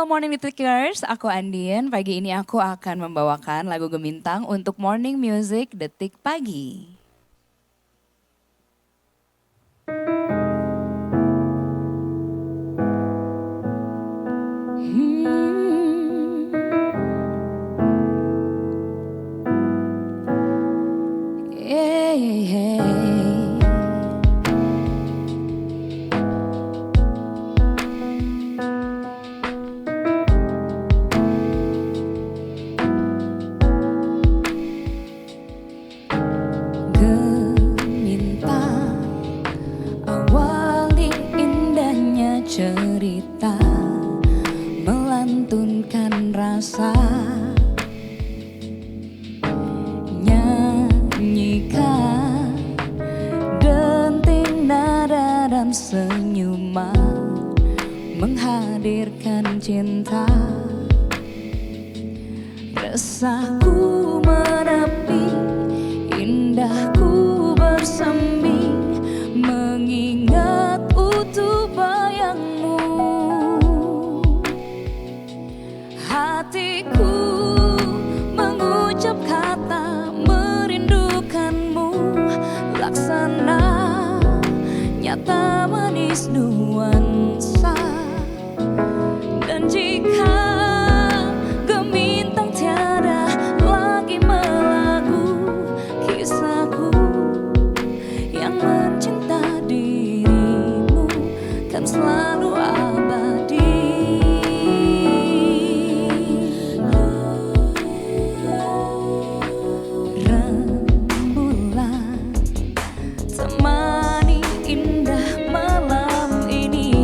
Morning Detikers, aku Andien. Pagi ini aku akan membawakan lagu Gemintang untuk Morning Music Detik Pagi. Gemintang, awali indahnya cerita, melantunkan rasa, nyanyikan denting nada dan senyuman, menghadirkan cinta. Resahku menepi, indahku bersemi, mengingat utuh bayangmu. Hatiku mengucap kata merindukanmu, laksana nyata manis nuansa. Dan jika Gemintang tiada lagi melagu, kisahku yang mencinta dirimu kan selalu abadi. Rembulan temani indah malam ini,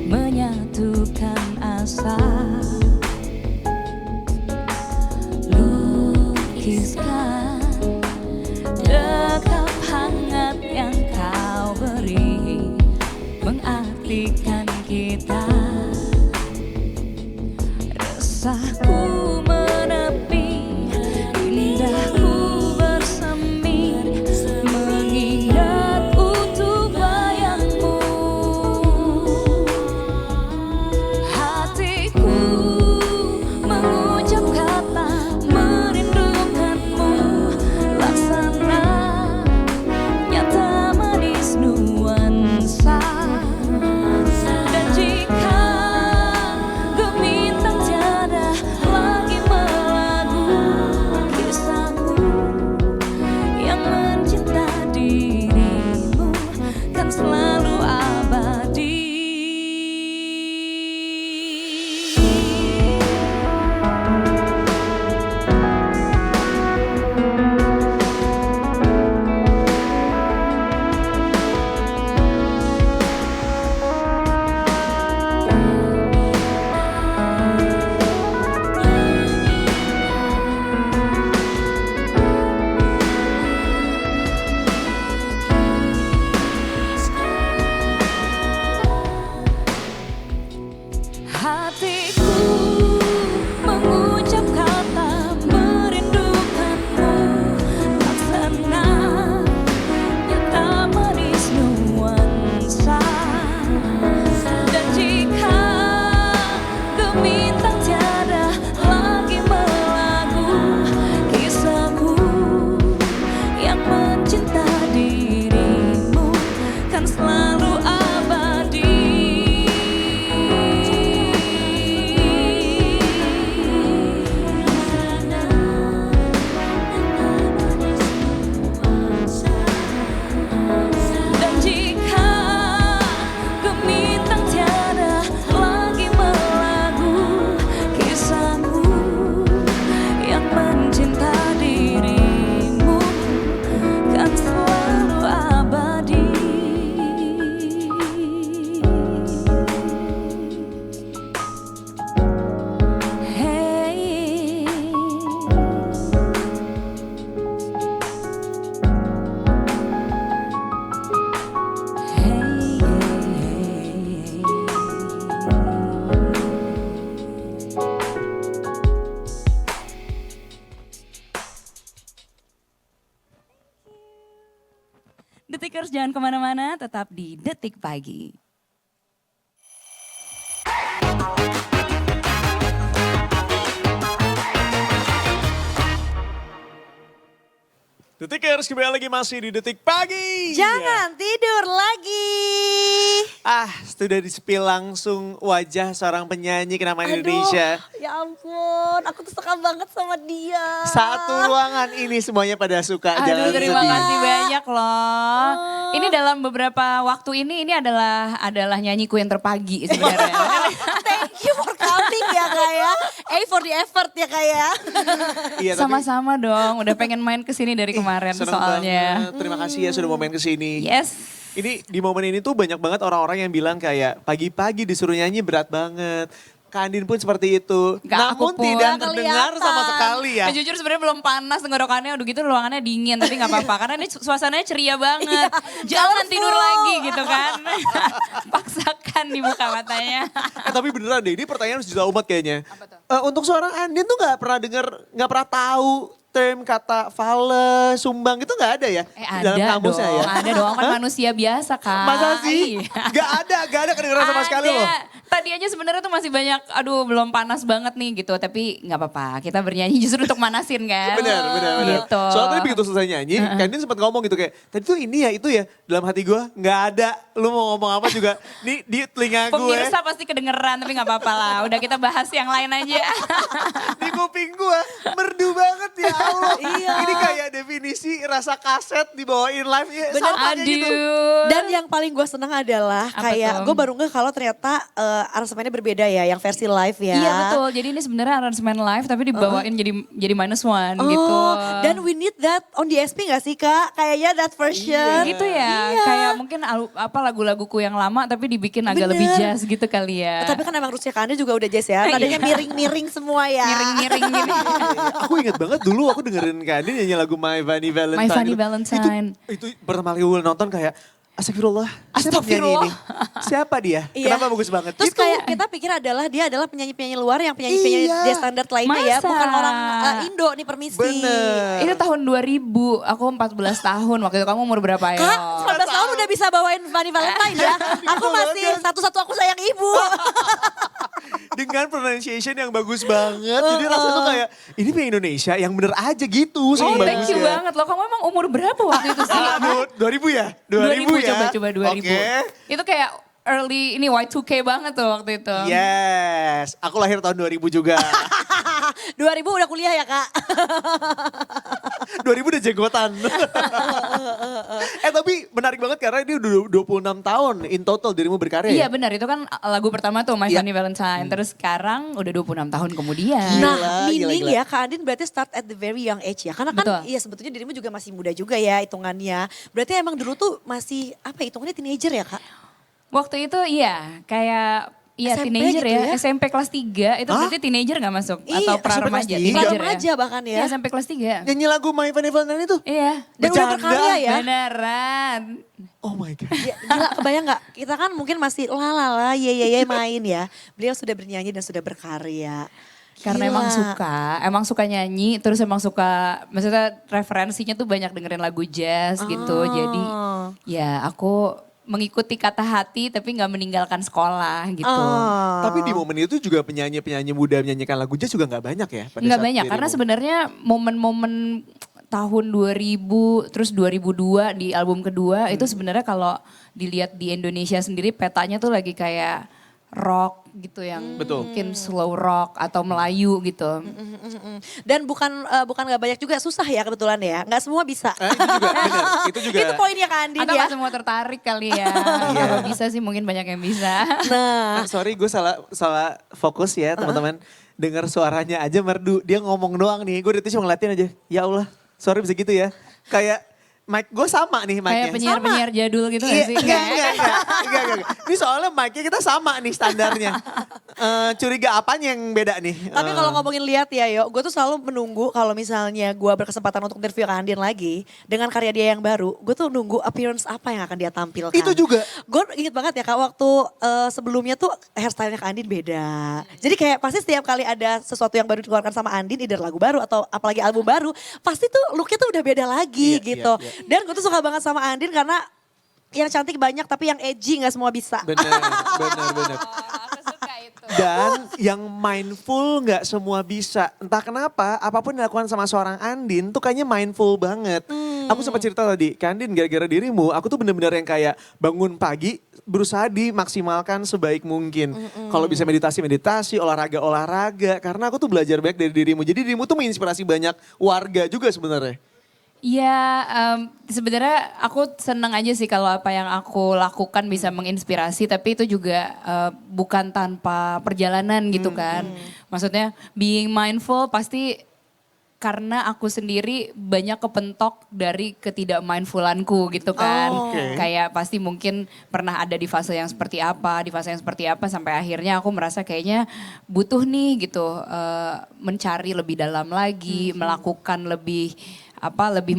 menyatukan asa. Lukiskan dekap hangat yang kau beri, mengartikan kita. Resahku menepi, indahku bersemi, mengingat utuh bayangmu. Hatiku mengucap kata merindukanmu, laksana nyata manis nuansa. Dan jika Gemintang tiada lagi melagu, kisahku yang mencinta dirimu kan selalu abadi. Hatiku mengucap kata merindukanmu, laksana nyata manis nuansa. Dan jika Gemintang tiada lagi melagu, kisahku yang mencinta dirimu kan selalu abadi. Dan jika Gemintang tiada lagi melagu, kisahku yang mencinta dirimu kan selalu abadi. Hey. Detikers jangan kemana-mana, tetap di Detik Pagi. Detikers kembali lagi masih di Detik Pagi. Jangan tidur lagi. Sudah di-spill langsung wajah seorang penyanyi kenamaan Indonesia. Ya ampun, aku tuh suka banget sama dia. Satu ruangan ini semuanya pada suka. Jangan Terima sedih. kasih banyak loh. Ini dalam beberapa waktu ini adalah nyanyiku yang terpagi sebenarnya. Thank you for coming ya Kak ya. A for the effort ya Kak ya. Iya, tapi Sama-sama dong, udah pengen main kesini dari kemarin seneng soalnya. banget. Terima kasih ya sudah mau main kesini. Yes. Ini di momen ini tuh banyak banget orang-orang yang bilang kayak pagi-pagi disuruh nyanyi berat banget. Kak Andin pun seperti itu. Nggak, aku Namun pun. tidak Nggak terdengar kelihatan. sama sekali ya. Nah, jujur sebenarnya belum panas tenggorokannya, udah gitu ruangannya dingin, tapi nggak apa-apa karena ini suasananya ceria banget. Jangan tidur lagi gitu kan. Paksakan dibuka matanya. Tapi beneran deh, ini pertanyaan sejuta umat kayaknya. Apa tuh? Untuk seorang Andin tuh nggak pernah dengar, nggak pernah tahu term kata fale, sumbang itu nggak ada ya? Ada dalam kamusnya dong, ya? ada dong, kan manusia biasa Kak. Masa sih? Iya. Gak ada kedengeran sama sekali loh. Tadi aja sebenarnya tuh masih banyak, aduh belum panas banget nih gitu. Tapi nggak apa-apa, kita bernyanyi justru untuk manasin kan. Benar. Gitu. Soalnya tadi begitu selesai nyanyi, Kak Andin sempat ngomong gitu kayak, tadi tuh ini ya, itu ya. Dalam hati gue nggak ada, lu mau ngomong apa juga. Nih di telinga gue, Pemirsa pasti kedengeran, tapi nggak apa-apa lah. Udah kita bahas yang lain aja. di kuping gue, merdu banget ya Allah. Iya. Ini kayak definisi rasa kaset dibawain live ya. Bener, Sama kayak gitu. Aduh. Dan yang paling gue senang adalah Apa kayak tuh? gue baru ngeh kalau ternyata aransemennya berbeda ya, yang versi live ya. Iya betul, jadi ini sebenarnya aransemen live tapi dibawain jadi minus one gitu. Dan we need that on the SP gak sih Kak? Kayaknya that version. Gitu ya, Iya. kayak mungkin lagu-laguku yang lama tapi dibikin agak lebih Bener. jazz gitu kali ya. Tapi kan emang Rusia Kanda juga udah jazz ya. Nadanya miring-miring semua ya. miring-miring gini. Aku inget banget dulu aku dengerin Kak Andin nyanyi lagu My Funny Valentine. My Funny gitu. Valentine. Itu pertama kali gue nonton kayak, astagfirullah, siapa penyanyi ini? Siapa dia? Iya. Kenapa bagus banget? Terus Gitu. kayak kita pikir dia adalah penyanyi-penyanyi luar yang penyanyi-penyanyi Iya. dia standar lainnya ya. Masa? Bukan orang Indo nih permisi. Bener. Itu tahun 2000, aku 14 tahun. Waktu itu kamu umur berapa ya? Kak, 19 tahun udah bisa bawain Fanny Valentine ya. Aku masih satu-satu aku sayang ibu. Dengan pronunciation yang bagus banget. Jadi rasanya tuh kayak, ini pengen Indonesia yang bener aja gitu. Oh, saking thank you bagusnya. banget loh. Kamu emang umur berapa waktu itu sih? Aduh, 2000 ya? 2000 ya? Coba 2000. Oke. Itu kayak early ini Y2K banget tuh waktu itu. Yes, aku lahir tahun 2000 juga. 2000 udah kuliah ya Kak. 2000 udah jagotan. Tapi menarik banget karena dia udah 26 tahun in total dirimu berkarya Iya ya? benar, itu kan lagu pertama tuh My Iya. Funny Valentine. Terus sekarang udah 26 tahun kemudian. Gila, Nah, meaning gila. ya Kak Andin berarti start at the very young age ya. Karena kan Betul. iya sebetulnya dirimu juga masih muda juga ya hitungannya. Berarti emang dulu tuh masih apa ya, hitungannya teenager ya Kak? Waktu itu iya kayak SMP teenager gitu ya? SMP kelas 3 itu Hah? berarti teenager gak masuk? Iya, Atau SMP pra-remaja? kelas tiga? Teenager Pra-remaja bahkan ya. Iya SMP kelas 3. Nyanyi lagu My Funny Valentine itu? Iya. Dan udah Bercanda? berkarya ya. Beneran. Oh my God. Ya, gila kebayang gak? Kita kan mungkin masih lalala ye main ya. Beliau sudah bernyanyi dan sudah berkarya. Karena Gila. emang suka nyanyi, terus emang suka, maksudnya referensinya tuh banyak dengerin lagu jazz gitu. Jadi ya aku mengikuti kata hati tapi nggak meninggalkan sekolah gitu. Oh. Tapi di momen itu juga penyanyi-penyanyi muda menyanyikan lagu jazz juga gak banyak ya? pada Nggak saat banyak, dirimu? karena sebenarnya momen-momen tahun 2000 terus 2002 di album kedua itu sebenarnya kalau dilihat di Indonesia sendiri petanya tuh lagi kayak rock gitu yang Betul. mungkin slow rock atau Melayu gitu. Dan bukan gak banyak juga, susah ya kebetulan ya. Gak semua bisa. Itu juga benar, itu juga. Itu poinnya Kak Andin Atau ya. nggak semua tertarik kali ya. Iya. Kalau bisa sih mungkin banyak yang bisa. Nah, Sorry gue salah fokus ya teman-teman. Dengar suaranya aja merdu, dia ngomong doang nih. Gue dari tadi cuma ngeliatin aja, ya Allah sorry bisa gitu ya. Kayak mic gue sama nih mic-nya. Kayak penyiar-penyiar jadul gitu Iya, gak sih? enggak. Ini soalnya mic-nya kita sama nih standarnya. Curiga apanya yang beda nih? tapi kalau ngomongin lihat ya Yo, gue tuh selalu menunggu kalau misalnya gue berkesempatan untuk interview Kak Andin lagi. Dengan karya dia yang baru, gue tuh nunggu appearance apa yang akan dia tampilkan. Itu juga. Gue inget banget ya Kak, waktu sebelumnya tuh hairstyle-nya Kak Andin beda. Jadi kayak pasti setiap kali ada sesuatu yang baru dikeluarkan sama Andin, either lagu baru atau apalagi album baru, pasti tuh looknya tuh udah beda lagi Iya, gitu. iya, iya. Dan gue tuh suka banget sama Andin karena yang cantik banyak tapi yang edgy gak semua bisa. Bener. Aku suka itu. Dan yang mindful nggak semua bisa. Entah kenapa, apapun yang dilakukan sama seorang Andin tuh kayaknya mindful banget. Aku sempat cerita tadi, Kandin gara-gara dirimu, aku tuh bener-bener yang kayak bangun pagi berusaha dimaksimalkan sebaik mungkin. Kalau bisa meditasi, olahraga, karena aku tuh belajar banyak dari dirimu. Jadi dirimu tuh menginspirasi banyak warga juga sebenarnya. Ya, sebenarnya aku senang aja sih kalau apa yang aku lakukan bisa menginspirasi, tapi itu juga bukan tanpa perjalanan gitu kan. Maksudnya being mindful pasti karena aku sendiri banyak kepentok dari ketidakmindfulanku gitu kan. Oke. Kayak pasti mungkin pernah ada di fase yang seperti apa, sampai akhirnya aku merasa kayaknya butuh nih gitu mencari lebih dalam lagi, melakukan lebih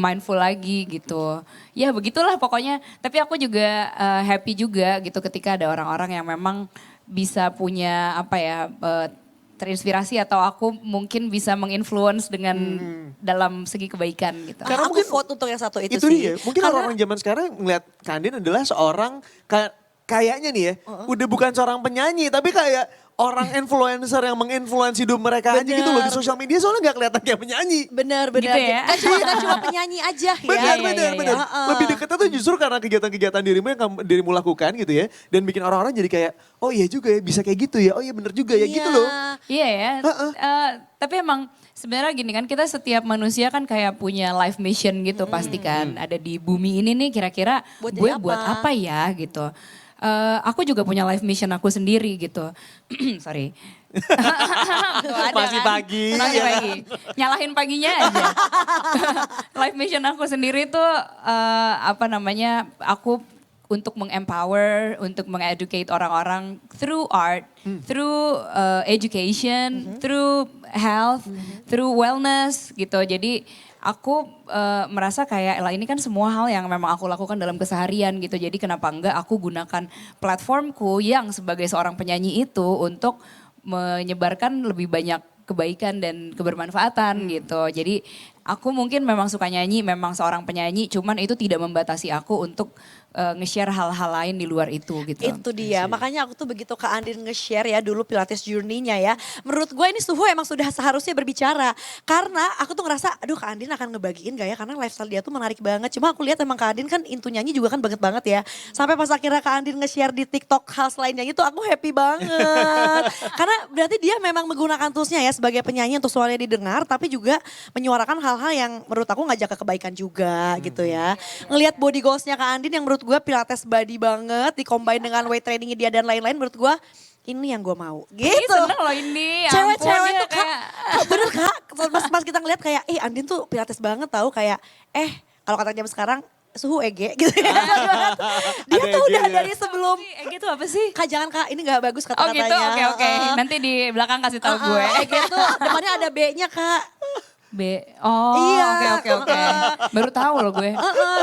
mindful lagi gitu. Ya begitulah pokoknya. Tapi aku juga happy juga gitu ketika ada orang-orang yang memang bisa punya terinspirasi atau aku mungkin bisa menginfluence dengan dalam segi kebaikan gitu. Karena Aku mungkin vote untuk yang satu itu Itu sih. dia, mungkin orang-orang zaman sekarang ngeliat Kandin adalah seorang kayaknya nih ya, udah bukan seorang penyanyi tapi kayak orang influencer yang menginfluence hidup mereka aja gitu loh di sosial media soalnya gak kelihatan kayak penyanyi. Benar. Gitu ya. Kan cuma penyanyi aja ya. Benar. Lebih deketnya tuh justru karena kegiatan-kegiatan dirimu yang dirimu lakukan gitu ya. Dan bikin orang-orang jadi kayak, oh iya juga ya bisa kayak gitu ya, oh iya bener juga ya gitu loh. Iya ya. Tapi emang sebenarnya gini kan kita setiap manusia kan kayak punya life mission gitu pasti kan. Ada di bumi ini nih kira-kira Buat gue jadi apa? buat apa ya gitu. Aku juga punya life mission aku sendiri gitu. Sorry. Tuh, ada Masih kan? pagi, Masih ya. pagi. Nyalahin paginya aja. Life mission aku sendiri tuh aku untuk mengempower, untuk mengeducate orang-orang through art, through education, through health, through wellness gitu. Jadi aku merasa kayak lah ini kan semua hal yang memang aku lakukan dalam keseharian gitu. Jadi kenapa enggak aku gunakan platformku yang sebagai seorang penyanyi itu untuk menyebarkan lebih banyak kebaikan dan kebermanfaatan gitu. Jadi aku mungkin memang suka nyanyi, memang seorang penyanyi, cuman itu tidak membatasi aku untuk nge-share hal-hal lain di luar itu gitu. Itu dia, makanya aku tuh begitu Kak Andin nge-share ya dulu Pilates journey-nya ya. Menurut gue ini Suhu emang sudah seharusnya berbicara. Karena aku tuh ngerasa, aduh Kak Andin akan ngebagiin gak ya, karena lifestyle dia tuh menarik banget. Cuma aku lihat emang Kak Andin kan intu nyanyi juga kan banget ya. Sampai pas akhirnya Kak Andin nge-share di TikTok hal selain nyanyi tuh aku happy banget. Karena berarti dia memang menggunakan toolsnya ya sebagai penyanyi untuk suaranya didengar, tapi juga menyuarakan hal-hal yang menurut aku ngajak ke kebaikan juga gitu ya. Ngelihat body goals-nya Kak Andin yang menurut gue Pilates body banget, dicombine dengan weight trainingnya dia dan lain-lain, menurut gue ini yang gue mau. Gitu. Ih, seneng loh ini. Ya Cewek-cewek ampun, dia tuh Kak, bener Kak, pas kita ngeliat kayak, Andin tuh Pilates banget tahu kayak, kalau kata jam sekarang, Suhu EG gitu ya. Dia Ada tuh udah EG-nya. dari sebelum, EG itu apa sih? Kak jangan Kak ini gak bagus Oh kata-katanya. gitu, oke. Nanti di belakang kasih tahu gue. EG tuh depannya ada B-nya Kak. Iya. Oke. Baru tahu loh gue.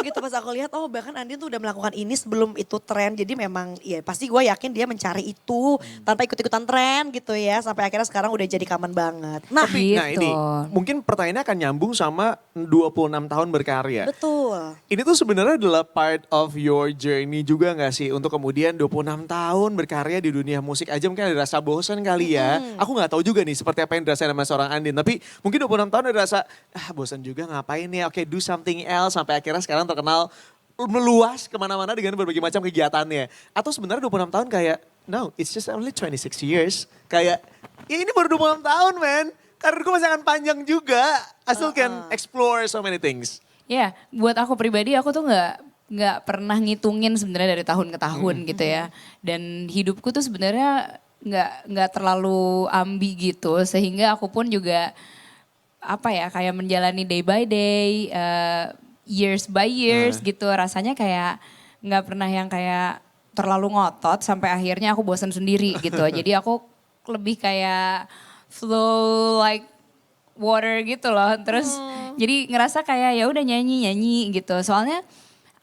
Gitu pas aku lihat bahkan Andin tuh udah melakukan ini sebelum itu tren. Jadi memang ya pasti gue yakin dia mencari itu tanpa ikut-ikutan tren gitu ya. Sampai akhirnya sekarang udah jadi common banget. Nah Gitu. Nah ini mungkin pertanyaannya akan nyambung sama 26 tahun berkarya. betul. Ini tuh sebenarnya adalah part of your journey juga gak sih? Untuk kemudian 26 tahun berkarya di dunia musik aja mungkin ada rasa bosan kali ya. Aku gak tahu juga nih seperti apa yang dirasain sama seorang Andin. Tapi mungkin 26 tahun ada rasa, bosan juga ngapain ya. Oke, do something else. Sampai akhirnya sekarang terkenal meluas kemana-mana dengan berbagai macam kegiatannya. Atau sebenarnya 26 tahun kayak, no, it's just only 26 years. Kayak, ya ini baru 26 tahun men. Karirku masih akan panjang juga. I still can explore so many things. Ya, buat aku pribadi aku tuh nggak pernah ngitungin sebenarnya dari tahun ke tahun gitu ya. Dan hidupku tuh sebenarnya nggak terlalu ambi gitu, sehingga aku pun juga kayak menjalani day by day, years by years gitu. Rasanya kayak nggak pernah yang kayak terlalu ngotot sampai akhirnya aku bosan sendiri gitu. Jadi aku lebih kayak flow like water gitu loh. Terus jadi ngerasa kayak ya udah nyanyi gitu. Soalnya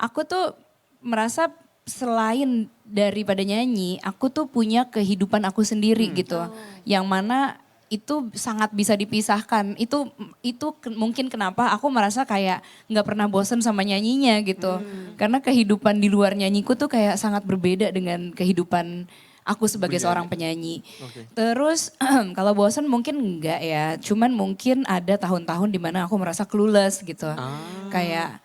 aku tuh merasa selain daripada nyanyi, aku tuh punya kehidupan aku sendiri gitu. Yang mana itu sangat bisa dipisahkan. Itu mungkin kenapa aku merasa kayak nggak pernah bosen sama nyanyinya gitu. Karena kehidupan di luar nyanyiku tuh kayak sangat berbeda dengan kehidupan aku sebagai seorang penyanyi. Terus kalau bosen mungkin enggak ya. Cuman mungkin ada tahun-tahun dimana aku merasa clueless gitu. Kayak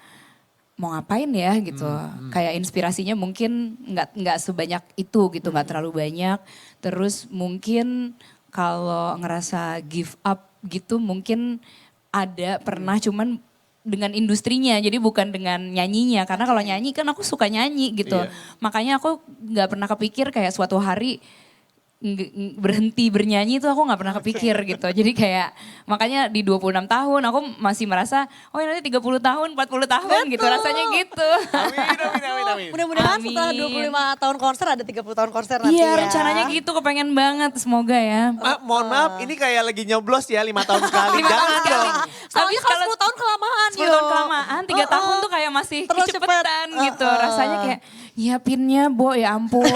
mau ngapain ya gitu. Kayak inspirasinya mungkin nggak sebanyak itu gitu, nggak terlalu banyak. Terus mungkin kalau ngerasa give up gitu mungkin ada pernah cuman dengan industrinya, jadi bukan dengan nyanyinya. Karena kalau nyanyi kan aku suka nyanyi gitu. Iya. Makanya aku nggak pernah kepikir kayak suatu hari berhenti bernyanyi itu aku nggak pernah kepikir gitu. Jadi kayak makanya di 26 tahun aku masih merasa oh nanti 30 tahun, 40 tahun gitu rasanya gitu. Amin. Mudah-mudahan Amin. setelah 25 tahun konser ada 30 tahun konser nanti Iya ya. rencananya gitu, kepengen banget, semoga ya. Mohon maaf, ini kayak lagi nyoblos ya 5 tahun sekali. 5 tahun Jangan sekali. dong. Soalnya Habis kalau kalau 10 tahun kelamaan 10 tahun kelamaan, 3 tahun tuh kayak masih Terlalu kecepetan cepet. gitu. Rasanya kayak nyiapinnya Bo ya ampun.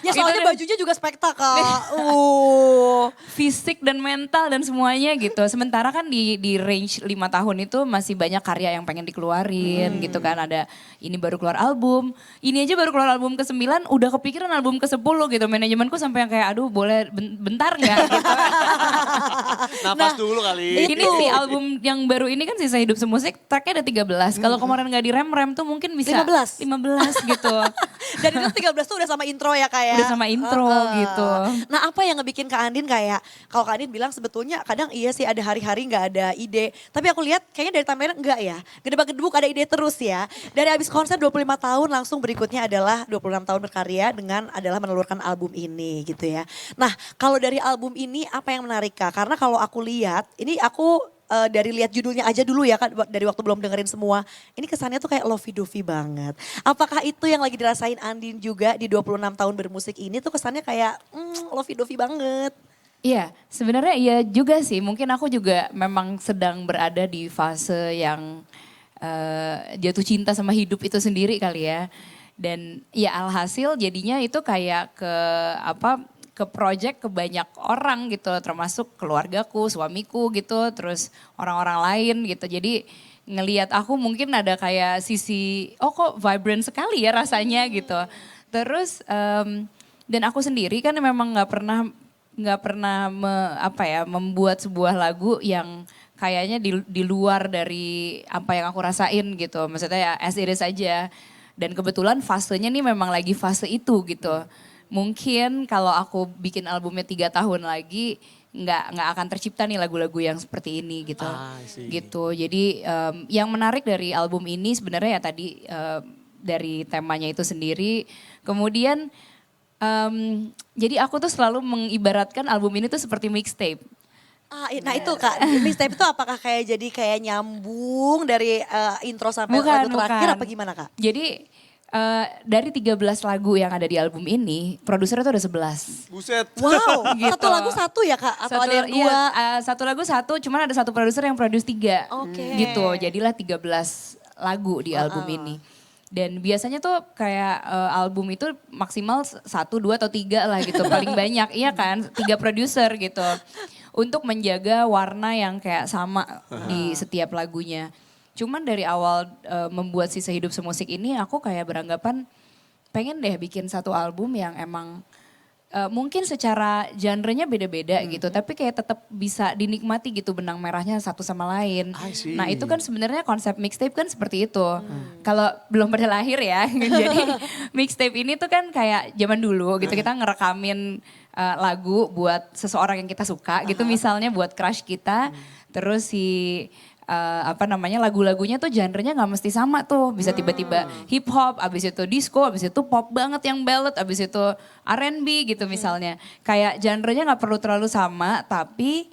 Ya soalnya Itu udah bajunya juga spektakel. fisik dan mental dan semuanya gitu. Sementara kan di range 5 tahun itu masih banyak karya yang pengen dikeluarin gitu kan. Ada ini baru keluar album, ini aja baru keluar album ke-9 udah kepikiran album ke-10 gitu. Manajemenku sampai yang kayak aduh boleh bentar nggak gitu. Nafas dulu kali. Ini sih album yang baru ini kan Sisa Hidup Semusik tracknya ada 13. Kalau kemarin nggak direm-rem tuh mungkin bisa 15. 15 gitu. Dan itu 13 tuh udah sama intro ya kayak. Udah sama intro gitu. Nah apa yang ngebikin Kak Andin kayak, kalau Kak Andin bilang sebetulnya kadang iya sih ada hari-hari nggak ada ide. Tapi aku lihat kayaknya dari tampilan enggak ya. Gedebak-gedebuk ada ide terus ya. Dari abis konser 25 tahun langsung berikutnya adalah 26 tahun berkarya dengan adalah menelurkan album ini gitu ya. Nah kalau dari album ini apa yang menarik Kak? Karena kalau aku lihat, ini aku dari lihat judulnya aja dulu ya Kak, dari waktu belum dengerin semua. Ini kesannya tuh kayak lovey-dovey banget. Apakah itu yang lagi dirasain Andin juga di 26 tahun bermusik ini tuh kesannya kayak lovey-dovey banget. Iya, sebenarnya iya juga sih. Mungkin aku juga memang sedang berada di fase yang jatuh cinta sama hidup itu sendiri kali ya. Dan ya alhasil jadinya itu kayak ke project ke banyak orang gitu, termasuk keluargaku, suamiku gitu, terus orang-orang lain gitu. Jadi ngelihat aku mungkin ada kayak sisi, oh kok vibrant sekali ya rasanya gitu. Terus dan aku sendiri kan memang nggak pernah membuat sebuah lagu yang kayaknya di luar dari apa yang aku rasain gitu. Maksudnya ya as it is aja. Dan kebetulan fasenya nih memang lagi fase itu gitu. Mungkin kalau aku bikin albumnya 3 tahun lagi nggak akan tercipta nih lagu-lagu yang seperti ini gitu. Gitu. Jadi yang menarik dari album ini sebenarnya ya tadi dari temanya itu sendiri. Kemudian jadi aku tuh selalu mengibaratkan album ini tuh seperti mixtape. Nah itu Kak, mixtape itu apakah kayak nyambung dari intro sampai lagu terakhir apa gimana Kak? Jadi dari 13 lagu yang ada di album ini, produsernya tuh ada 11. Buset. Wow, Gitu. satu lagu satu ya Kak? Atau ada yang dua? Satu lagu satu, cuman ada satu produser yang produce 3. Oke. Gitu, jadilah 13 lagu di album ini. Dan biasanya tuh kayak album itu maksimal 1, 2 atau 3 lah gitu, paling banyak. Iya kan, 3 produser gitu. Untuk menjaga warna yang kayak sama di setiap lagunya. Cuman dari awal membuat Sisa Hidup Semusik ini aku kayak beranggapan pengen deh bikin satu album yang emang mungkin secara genrenya beda-beda gitu. Tapi kayak tetap bisa dinikmati gitu benang merahnya satu sama lain. Nah itu kan sebenarnya konsep mixtape kan seperti itu. Kalau belum pada lahir ya. Jadi mixtape ini tuh kan kayak zaman dulu gitu kita ngerekamin lagu buat seseorang yang kita suka gitu. Misalnya buat crush kita. Terus lagu-lagunya tuh genrenya nggak mesti sama tuh, bisa tiba-tiba hip hop, abis itu disco, abis itu pop banget yang ballad, abis itu R&B gitu misalnya. Kayak genrenya nggak perlu terlalu sama, tapi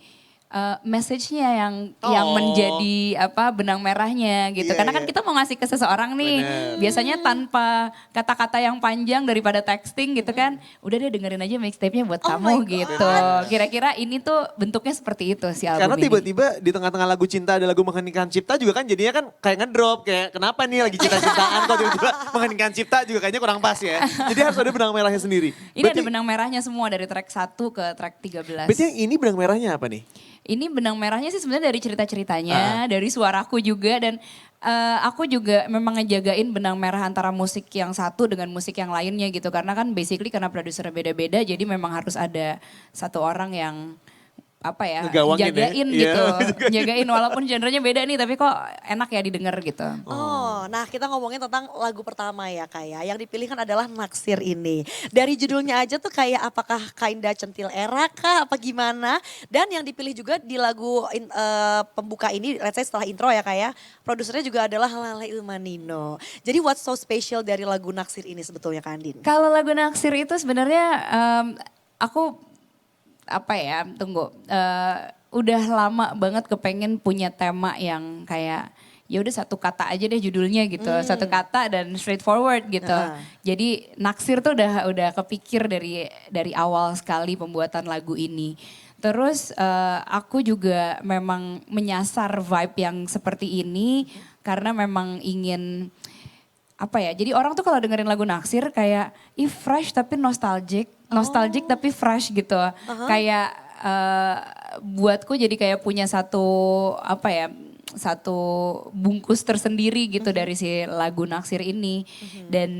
message-nya yang menjadi benang merahnya gitu. Karena kan kita mau ngasih ke seseorang nih, biasanya tanpa kata-kata yang panjang daripada texting gitu kan. Udah deh dengerin aja mixtape-nya buat kamu gitu. Kira-kira ini tuh bentuknya seperti itu si album Karena ini. tiba-tiba di tengah-tengah lagu cinta ada lagu mengheningkan cipta juga kan jadinya kan kayak ngedrop. Kayak kenapa nih lagi cinta-cintaan kok tiba-tiba mengheningkan cipta juga kayaknya kurang pas ya. Jadi harus ada benang merahnya sendiri. Ini ada benang merahnya semua dari track 1 ke track 13. Berarti yang ini benang merahnya apa nih? Ini benang merahnya sih sebenarnya dari cerita-ceritanya, dari suaraku juga dan aku juga memang ngejagain benang merah antara musik yang satu dengan musik yang lainnya gitu. Karena kan basically karena produsernya beda-beda jadi memang harus ada satu orang yang apa ya, Ngegawangin ya? jagain Iya. gitu. Jagain walaupun genrenya beda nih tapi kok enak ya didengar gitu. Oh, nah kita ngomongin tentang lagu pertama ya kayak yang dipilih kan adalah Naksir ini. Dari judulnya aja tuh kayak apakah Kainda Centil Era kah apa gimana? Dan yang dipilih juga di lagu pembuka ini, let's say setelah intro ya kayak produsernya juga adalah Lale Ilmanino. Jadi what's so special dari lagu Naksir ini sebetulnya Kak Andin? Kalau lagu Naksir itu sebenarnya aku apa ya, udah lama banget kepengen punya tema yang kayak ya udah satu kata aja deh judulnya gitu, satu kata dan straightforward gitu. Jadi Naksir tuh udah kepikir dari awal sekali pembuatan lagu ini. Terus aku juga memang menyasar vibe yang seperti ini karena memang ingin apa ya, jadi orang tuh kalau dengerin lagu Naksir kayak fresh tapi nostalgic tapi fresh gitu. Kayak buatku jadi kayak punya satu apa ya, satu bungkus tersendiri gitu dari si lagu Naksir ini. Dan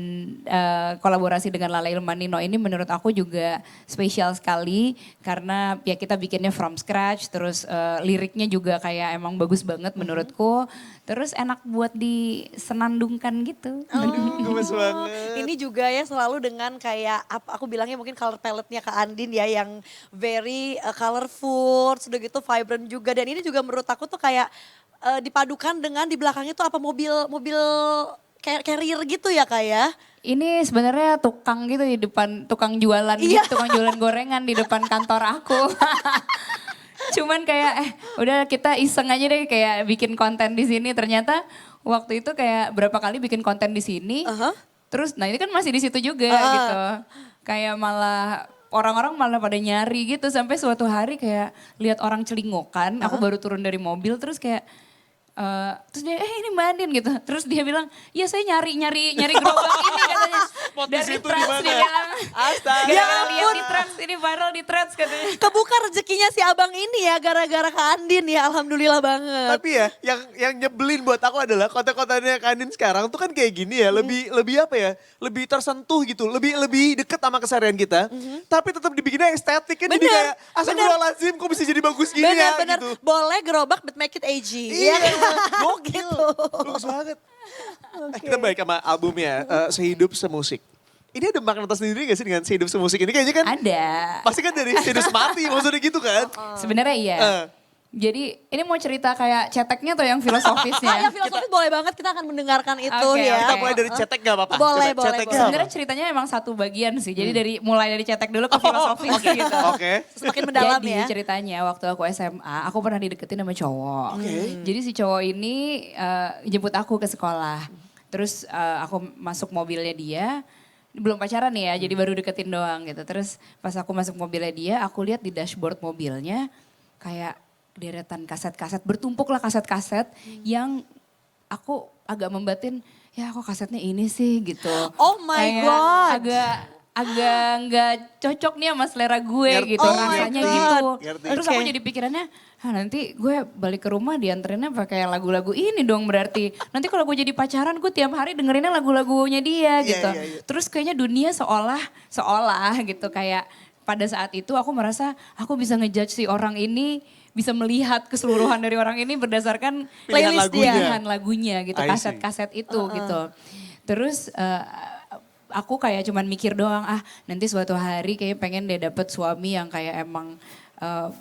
kolaborasi dengan Lale Ilmanino ini menurut aku juga spesial sekali karena ya kita bikinnya from scratch, terus liriknya juga kayak emang bagus banget menurutku. Terus enak buat disenandungkan gitu. Gemes banget. Ini juga ya selalu dengan kayak aku bilangnya mungkin color palette-nya Kak Andin ya yang very colorful, sudah gitu vibrant juga. Dan ini juga menurut aku tuh kayak dipadukan dengan di belakangnya tuh apa mobil carrier gitu ya Kak ya. Ini sebenarnya tukang gitu di depan, tukang jualan gitu, tukang jualan gorengan di depan kantor aku. Cuman kayak udah kita iseng aja deh kayak bikin konten di sini. Ternyata waktu itu kayak berapa kali bikin konten di sini. Terus nah ini kan masih di situ juga gitu. Kayak malah orang-orang malah pada nyari gitu sampai suatu hari kayak lihat orang celingokan. Aku baru turun dari mobil terus kayak terus dia ini Mbak Andin gitu. Terus dia bilang, "Iya saya nyari gerobak ini," katanya. Spot di Dari situ Trans di dia mana? bilang. Astaga. Gara-gara lihat di Trans, ini viral di Trans katanya. Kebuka rezekinya si abang ini ya gara-gara Kak Andin ya, alhamdulillah banget. Tapi ya yang nyebelin buat aku adalah konten-kontennya Kak Andin sekarang tuh kan kayak gini ya, lebih apa ya? Lebih tersentuh gitu, lebih deket sama keseharian kita. Tapi tetap dibikinnya estetik kan jadi Bener, kayak astagfirullahaladzim kok bisa jadi bagus gini ya Benar-benar gitu. boleh gerobak but make it edgy. Iya, kan? gokil. Bagus banget. Kita balik sama albumnya, Sehidup Semusik. Ini ada makna tersendiri gak sih dengan Sehidup Semusik ini? Kayaknya kan Ada. pasti kan dari Sehidup Semati maksudnya gitu kan. Sebenarnya iya. Jadi ini mau cerita kayak ceteknya atau yang Ya filosofisnya? filosofis boleh banget kita akan mendengarkan itu Oke, ya. Kita mulai dari cetek gak apa-apa? Boleh, Coba, boleh, ceteknya boleh. apa? Sebenarnya ceritanya emang satu bagian sih. Jadi mulai dari cetek dulu ke filosofis gitu. Oke. Semakin mendalam Jadi ya. ceritanya waktu aku SMA, aku pernah dideketin sama cowok. Jadi si cowok ini jemput aku ke sekolah. Terus aku masuk mobilnya dia, belum pacaran nih ya, jadi baru deketin doang gitu. Terus pas aku masuk mobilnya dia, aku lihat di dashboard mobilnya kayak deretan kaset-kaset, bertumpuk lah kaset-kaset yang aku agak membatin, ya kok kasetnya ini sih gitu. Oh my Kayak God. agak nggak cocok nih sama selera gue Ngerti. gitu, Oh my rasanya God. gitu. Ngerti. Terus aku Oke. jadi pikirannya, nanti gue balik ke rumah dianterinnya pakai lagu-lagu ini dong berarti. Nanti kalau gue jadi pacaran gue tiap hari dengerinnya lagu-lagunya dia Iya, gitu. iya, iya. Terus kayaknya dunia seolah gitu kayak pada saat itu aku merasa aku bisa ngejudge si orang ini, bisa melihat keseluruhan dari orang ini berdasarkan Pilihan Playlist lagunya. pilihan lagunya gitu, I see. kaset-kaset itu gitu. Terus aku kayak cuman mikir doang, nanti suatu hari kayak pengen deh dapet suami yang kayak emang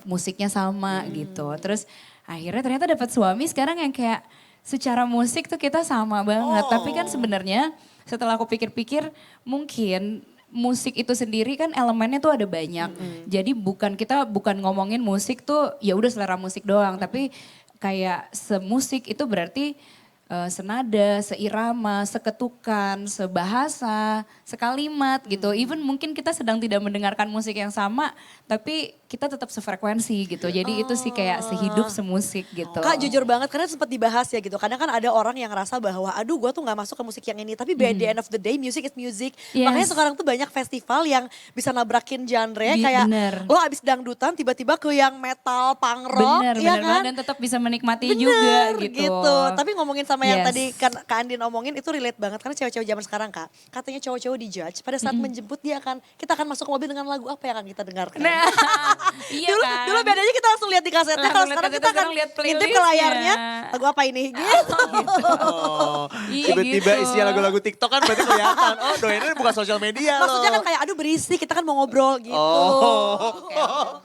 musiknya sama gitu. Terus akhirnya ternyata dapet suami sekarang yang kayak secara musik tuh kita sama banget. Tapi kan sebenarnya setelah aku pikir-pikir mungkin musik itu sendiri kan elemennya tuh ada banyak. Jadi kita bukan ngomongin musik tuh ya udah selera musik doang, tapi kayak semusik itu berarti senada, seirama, seketukan, sebahasa, sekalimat gitu. Even mungkin kita sedang tidak mendengarkan musik yang sama, tapi kita tetap sefrekuensi gitu. Jadi itu sih kayak sehidup semusik gitu. Kak jujur banget karena sempat dibahas ya gitu. Kadang kan ada orang yang ngerasa bahwa aduh gue tuh gak masuk ke musik yang ini. Tapi by the end of the day music is music. Yes. Makanya sekarang tuh banyak festival yang bisa nabrakin genre kayak Bener. lo abis dangdutan tiba-tiba ke yang metal, punk rock Bener, ya bener kan. banget dan tetap bisa menikmati Bener, juga gitu. Tapi ngomongin sama yang Yes. tadi kan Kak Andin omongin itu relate banget. Karena cewek-cewek zaman sekarang Kak. Katanya cowok-cowok dijudge pada saat menjemput dia kita akan masuk ke mobil dengan lagu apa yang akan kita dengarkan. Nah, Iya dulu, kan? dulu bedanya kita langsung lihat di kasetnya, kalau Lihat sekarang kasetnya, kita akan sekarang lihat ngintip ke playlistnya. layarnya, lagu apa ini gitu. Oh, Iya, tiba-tiba gitu. isinya lagu-lagu TikTok kan berarti kelihatan. Oh, doainnya bukan sosial media loh. Maksudnya kan kayak aduh berisik, kita kan mau ngobrol gitu. Oh.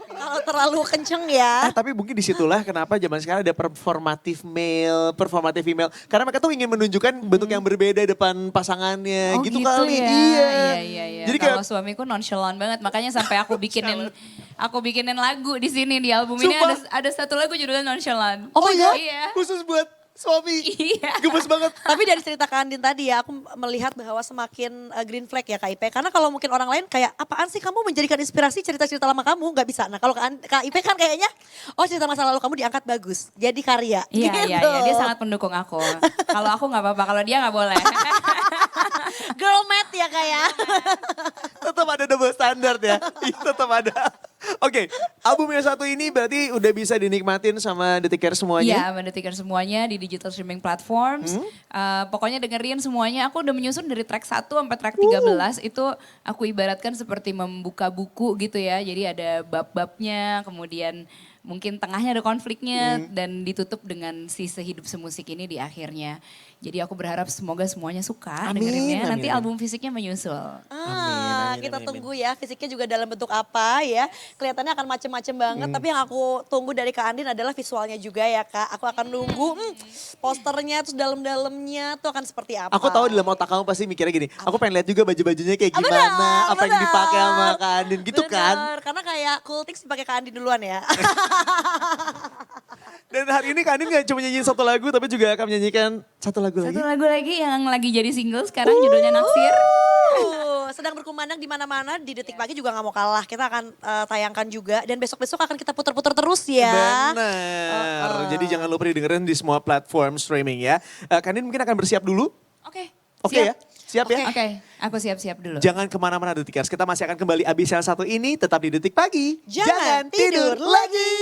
Kalau terlalu kenceng ya. Tapi mungkin disitulah kenapa zaman sekarang ada performative male, performative female. Karena mereka tuh ingin menunjukkan bentuk yang berbeda depan pasangannya. Oh gitu, gitu kali. ya. Iya. Iya. Jadi Kalau kayak suamiku nonchalant banget, makanya sampai aku bikinin lagu di sini di album ini Sumpah. ada satu lagu judulnya Nonchalant. Oh my God. Iya. khusus buat suami. Iya. Gemes banget. Tapi dari cerita Kak Andin tadi ya, aku melihat bahwa semakin green flag ya Kak Ipe. Karena kalau mungkin orang lain kayak, apaan sih kamu menjadikan inspirasi cerita-cerita lama kamu? Gak bisa. Nah kalau Kak Ipe kan kayaknya, oh cerita masa lalu kamu diangkat bagus. Jadi karya. Iya, gitu. dia sangat mendukung aku. Kalau aku nggak apa-apa, kalau dia nggak boleh. Girl math ya Kak ya. Tetap ada double standard ya. Iya, tetap ada. Oke, album yang satu ini berarti udah bisa dinikmatin sama Detiker Iya, semuanya? mendetikan semuanya di digital streaming platforms. Pokoknya dengerin semuanya. Aku udah menyusun dari track 1 sampai track 13. Itu aku ibaratkan seperti membuka buku gitu ya. Jadi ada bab-babnya, kemudian mungkin tengahnya ada konfliknya dan ditutup dengan si sehidup semusik ini di akhirnya. Jadi aku berharap semoga semuanya suka Amin, dengerinnya. amin, Nanti amin. album fisiknya menyusul. Amin, Kita amin, tunggu ya fisiknya juga dalam bentuk apa ya. Kelihatannya akan macem-macem banget. Tapi yang aku tunggu dari Kak Andin adalah visualnya juga ya Kak. Aku akan nunggu posternya terus dalam-dalamnya tuh akan seperti apa. Aku tahu di dalam otak kamu pasti mikirnya gini, aku pengen lihat juga baju-bajunya kayak gimana, Benar, apa yang benar. dipakai sama Kak Andin gitu kan. Bener, karena kayak Kultix dipakai Kak Andin duluan ya. Dan hari ini Kak Andin gak cuma nyanyiin satu lagu tapi juga akan menyanyikan satu lagu lagi. Satu lagu lagi yang lagi jadi single sekarang judulnya Naksir. Sedang berkumandang di mana-mana di Detik Pagi juga nggak mau kalah. Kita akan tayangkan juga dan besok-besok akan kita putar-putar terus ya. Benar. Jadi jangan lupa didengerin di semua platform streaming ya. Kak Andin mungkin akan bersiap dulu. Oke. Oke ya? Siap ya? Oke, aku siap-siap dulu. Jangan kemana-mana Detikers, kita masih akan kembali abis yang satu ini tetap di Detik Pagi. Jangan tidur lagi.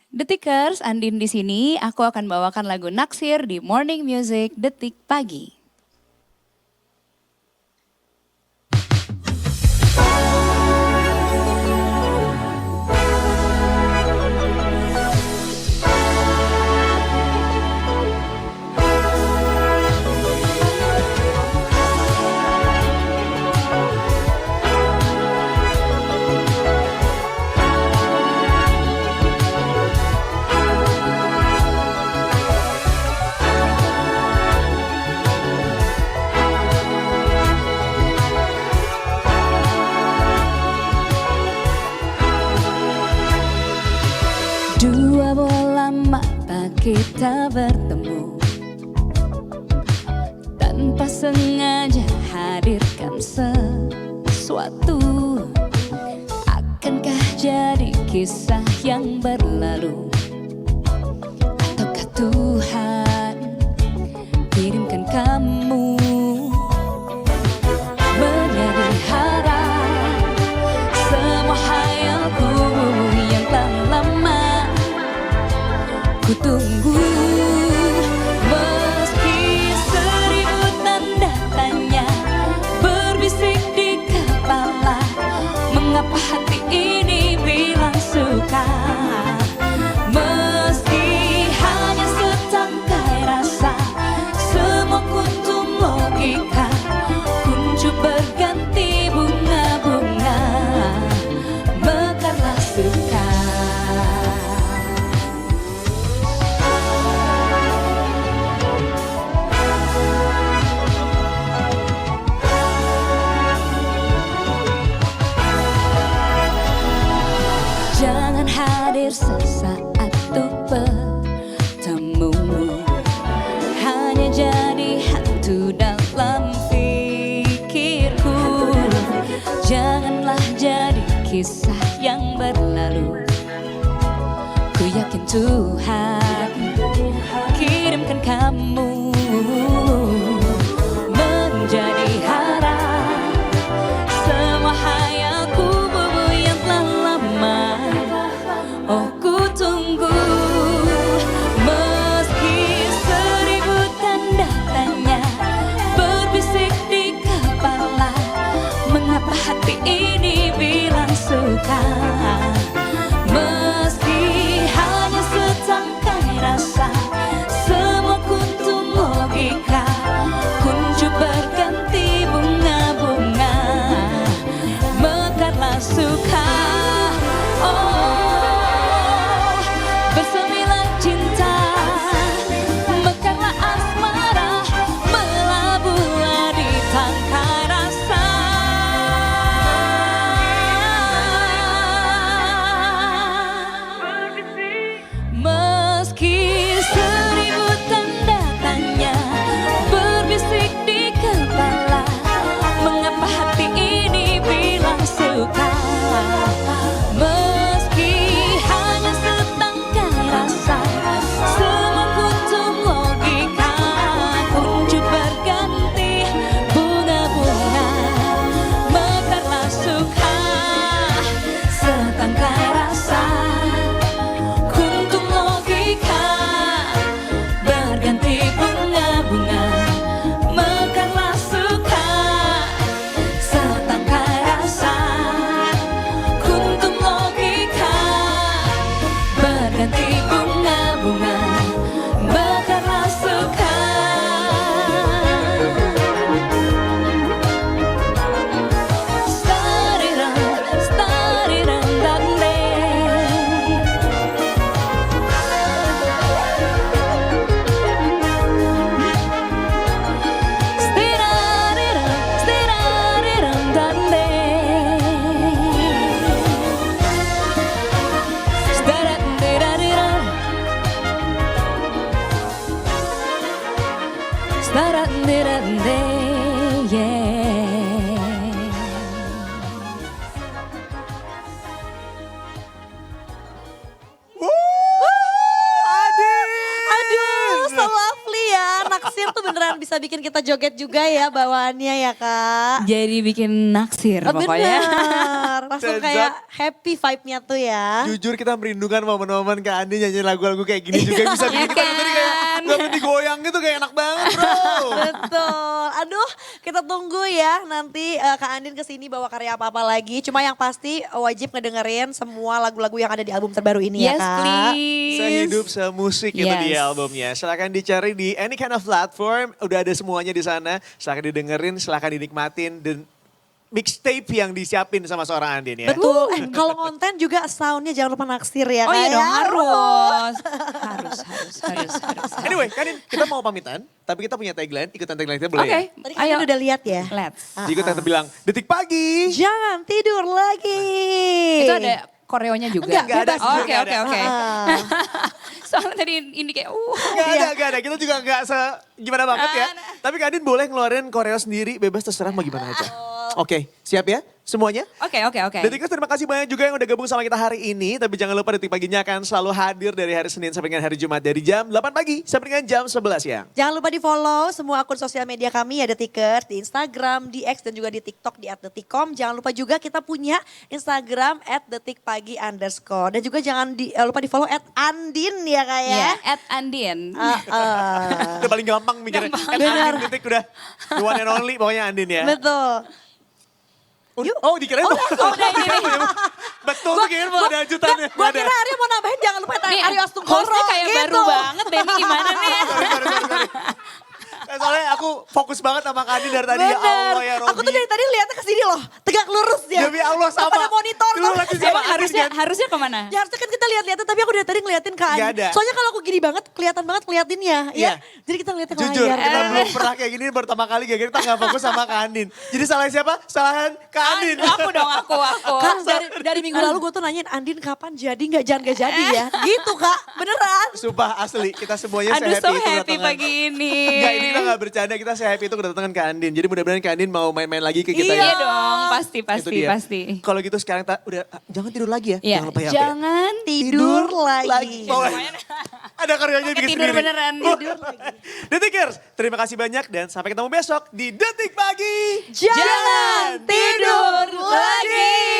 Detikers, Andin di sini. Aku akan bawakan lagu Naksir di Morning Music Detik Pagi. Dua bola mata kita bertemu, tanpa sengaja hadirkan sesuatu. Akankah jadi kisah yang berlalu? Ataukah Tuhan kirimkan kamu menjadi harap semua hayalku yang telah lama ku tunggu, meski 1000 tanda tanya berbisik di kepala. Mengapa hati ini bilang suka, meski hanya setangkai rasa. Semua kuntum logika, kuncup berganti bunga-bunga, mekarlah suka. Jangan hadir sesaat tuh bertemumu, hanya jadi hantu dalam pikirku. Janganlah jadi kisah yang berlalu. Ku yakin Tuhan kirimkan kamu menjadi harap semua hayalku yang telah lama. Oh ku tunggu, meski hati ini bilang suka. Meski hanya setangkai rasa, semua kuntum logika, kuncup berganti bunga-bunga, mekarlah suka. Oh, bersemilah cinta, mekarlah asmara, melabuhlah di tangkai rasa. Meski seribu tanda tanya berbisik di kepala, mengapa hati ini bilang suka. Meski hanya setangkai rasa, semua kuntum logika, kuncup berganti bunga-bunga, mekarlah suka. Setangkai rasa, kuntum logika, berganti bunga-bunga, mekarlah suka. Setangkai rasa, kuntum logika, berganti bunga-bunga, mekarlah suka. Stariran, stariran, dande. Stirariran, stirariran, dande. Staratndirariran. Staratndirande, yeah. Aduh, so lovely ya. Naksir tuh beneran bisa bikin kita joget juga ya bawaannya ya Kak. Jadi bikin naksir Oh, pokoknya. bener, langsung Dan kayak happy vibe-nya tuh ya. Jujur kita merindukan momen-momen Kak Andin nyanyi lagu-lagu kayak gini juga bisa bikin kita dari kayak gak berhenti goyang gitu kayak enak banget bro. Betul. Aduh, kita tunggu ya nanti Kak Andin kesini bawa karya apa-apa lagi. Cuma yang pasti wajib ngedengerin semua lagu-lagu yang ada di album terbaru ini ya Yes, Kak. please. Sehidup semusik itu Yes. dia albumnya. Silahkan dicari di any kind of platform. Udah ada semuanya di sana. Silahkan didengerin, silahkan dinikmatin. Dan mixtape yang disiapin sama seorang Andin ya. Betul. Kalau konten juga soundnya jangan lupa naksir ya Oh Kak. iya ya. dong, harus. Harus. Anyway, Kanin, kita mau pamitan. Tapi kita punya tagline. Ikutan tagline kita boleh Oke, ya? Tadi kalian udah lihat ya. let's. Jadi kita bilang, detik pagi. Jangan tidur lagi. Itu ada koreonya juga? Enggak ada, Oh, jujur nggak ada. Oke. Ah. Soalnya tadi ini kayak Gak ada. Kita juga gak gimana banget ya. Tapi Kak Andin boleh ngeluarin koreo sendiri. Bebas terserah mau gimana aja. Oke, siap ya semuanya? Oke. Detikers terima kasih banyak juga yang udah gabung sama kita hari ini. Tapi jangan lupa Detik Paginya akan selalu hadir dari hari Senin sampai dengan hari Jumat. Dari jam 8 pagi sampai dengan jam 11 siang. Jangan lupa di follow semua akun sosial media kami ya Detikers. Di Instagram, di X dan juga di TikTok di @detikcom. Jangan lupa juga kita punya Instagram @detikpagi_. Dan juga jangan lupa di follow @andin ya Kak ya. Ya, @Andin. Itu paling gampang mikirnya. Kan Andin Detik udah the one and only pokoknya Andin ya. Betul. Oh dikirain Oh, tuh. udah ini. Betul tuh kayaknya mau ada lanjutannya. Gue Nggak ada. kira Arya mau nambahin jangan lupa Nih, Arya Astungkoro hostnya kayak gitu. baru banget deh, ini gimana nih? Sorry. Soalnya aku fokus banget sama Kak Andin dari tadi. Ya Bener. Allah ya Robi. Aku tuh dari tadi lihatnya ke sini loh, tegak lurus ya. Demi Allah sama. Pada monitor Lu tuh. lagi siapa? Emang harusnya kemana? Ya harusnya kan kita lihat-lihatin tapi aku dari tadi ngeliatin ke Nggak Andin. ada. Soalnya kalau aku gini banget kelihatan banget ngeliatinnya. Iya. Ya. Jadi kita ngeliatin ke Jujur, layar. kita belum pernah kayak gini pertama kali gara-gara kita gak fokus sama Kak Andin. Jadi salahnya siapa? Salahan Kak Andin. Aku dong, aku. Kak, dari minggu lalu gue tuh nanyain Andin kapan jadi jangan gak jadi ya. Gitu Kak, beneran. Sumpah asli, kita semuanya Aduh, se-happy so itu happy kedatangan. pagi ini. Enggak, ini kita gak bercanda, kita se-happy itu kedatangan Kak Andin. Jadi mudah-mudahan Kak Andin mau main-main lagi ke kita Iya ya. dong, Itu dia. pasti. Kalau gitu sekarang udah jangan tidur lagi ya. Iya, Jangan lupa ya. jangan Tidur lagi. Pokoknya ada karyanya bikin tidur sendiri. beneran. Tidur lagi. Detikers, terima kasih banyak dan sampai ketemu besok di Detik Pagi. Jangan tidur lagi.